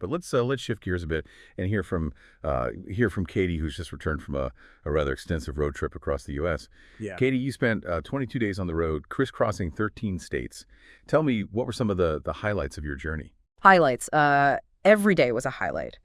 much. But let's shift gears a bit and hear from Katie, who's just returned from a rather extensive road trip across the U.S. Yeah. Katie, you spent 22 days on the road, crisscrossing 13 states. Tell me, what were some of the highlights of your journey? Highlights. Every day was a highlight.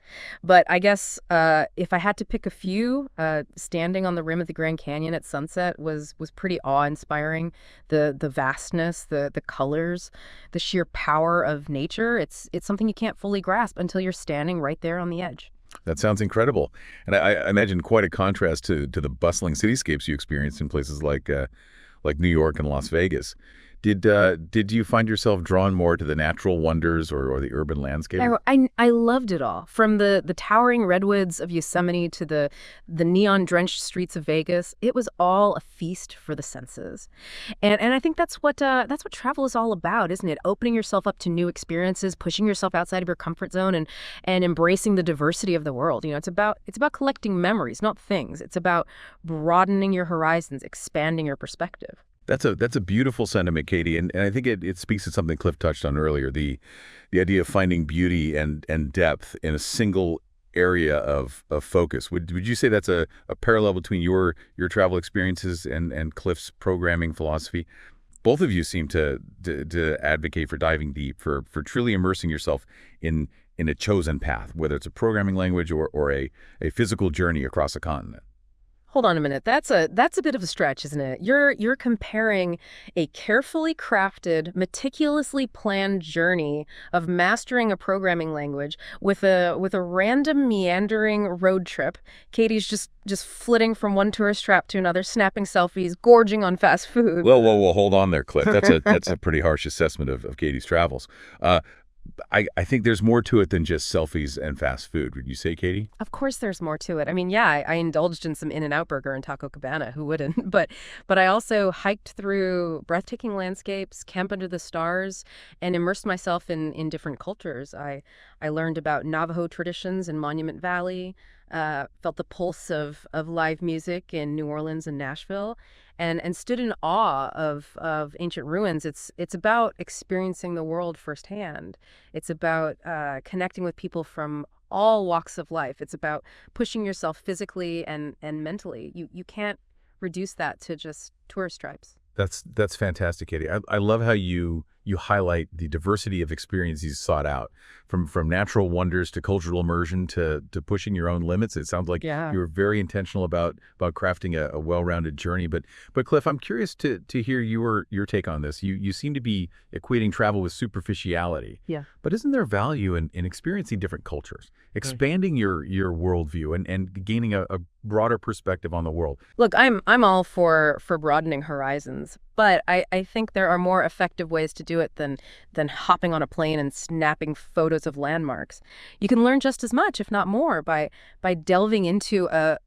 But I guess if I had to pick a few, standing on the rim of the Grand Canyon at sunset was pretty awe-inspiring. The vastness, the colors, the sheer power of nature, it's something you can't fully grasp until you're standing right there on the edge. That sounds incredible. And I imagine quite a contrast to the bustling cityscapes you experienced in places like New York and Las Vegas. Did you find yourself drawn more to the natural wonders or the urban landscape? I loved it all, from the towering redwoods of Yosemite to the neon-drenched streets of Vegas. It was all a feast for the senses, and I think that's what travel is all about, isn't it? Opening yourself up to new experiences, pushing yourself outside of your comfort zone, and embracing the diversity of the world. It's about collecting memories, not things. It's about broadening your horizons, expanding your perspective. That's a beautiful sentiment, Katie, and I think it speaks to something Cliff touched on earlier, the idea of finding beauty and depth in a single area of focus. Would you say that's a parallel between your travel experiences and Cliff's programming philosophy? Both of you seem to advocate for diving deep, for truly immersing yourself in a chosen path, whether it's a programming language or a physical journey across a continent. Hold on a minute. That's a bit of a stretch, isn't it? You're comparing a carefully crafted, meticulously planned journey of mastering a programming language with a random meandering road trip. Katie's just flitting from one tourist trap to another, snapping selfies, gorging on fast food. Whoa, hold on there, Cliff. That's a pretty harsh assessment of Katie's travels. I think there's more to it than just selfies and fast food. Would you say, Katie? Of course there's more to it. I mean, yeah, I indulged in some In-N-Out Burger in Taco Cabana. Who wouldn't? But I also hiked through breathtaking landscapes, camped under the stars, and immersed myself in different cultures. I learned about Navajo traditions in Monument Valley, felt the pulse of live music in New Orleans and Nashville, and stood in awe of ancient ruins. It's about experiencing the world firsthand. It's about connecting with people from all walks of life. It's about pushing yourself physically and mentally. You can't reduce that to just tourist stripes. That's fantastic, Katie. I love how you highlight the diversity of experiences you sought out, from natural wonders to cultural immersion to pushing your own limits. It sounds like you were very intentional about crafting a well-rounded journey. But Cliff, I'm curious to hear your take on this. You seem to be equating travel with superficiality. Yeah. But isn't there value in experiencing different cultures, expanding your worldview and gaining a broader perspective on the world? Look, I'm all for broadening horizons, but I think there are more effective ways to do it than hopping on a plane and snapping photos of landmarks. You can learn just as much, if not more, by delving into a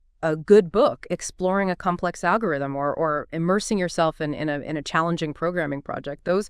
good book, exploring a complex algorithm, or immersing yourself in a challenging programming project. Those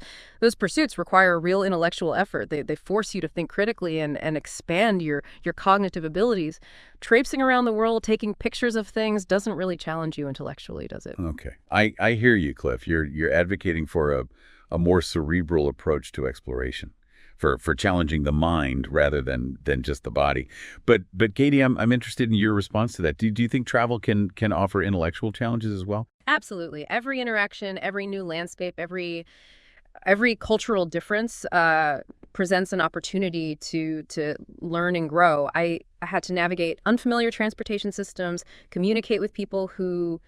pursuits require real intellectual effort. They force you to think critically and expand your cognitive abilities. Traipsing around the world, taking pictures of things doesn't really challenge you intellectually, does it? Okay. I hear you, Cliff. You're advocating for a more cerebral approach to exploration, for challenging the mind rather than just the body. But Katie, I'm interested in your response to that. Do you think travel can offer intellectual challenges as well? Absolutely. Every interaction, every new landscape, every cultural difference presents an opportunity to learn and grow. I had to navigate unfamiliar transportation systems, communicate with people who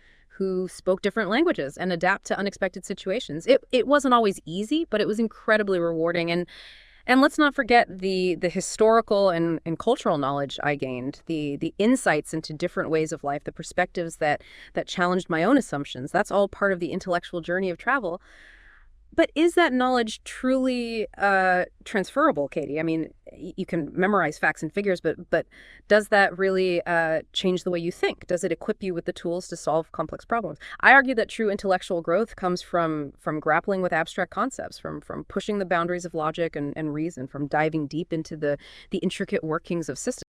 spoke different languages, and adapt to unexpected situations. It wasn't always easy, but it was incredibly rewarding. And let's not forget the historical and cultural knowledge I gained, the insights into different ways of life, the perspectives that challenged my own assumptions. That's all part of the intellectual journey of travel. But is that knowledge truly transferable, Katie? I mean, you can memorize facts and figures, but does that really change the way you think? Does it equip you with the tools to solve complex problems? I argue that true intellectual growth comes from grappling with abstract concepts, from pushing the boundaries of logic and reason, from diving deep into the intricate workings of systems.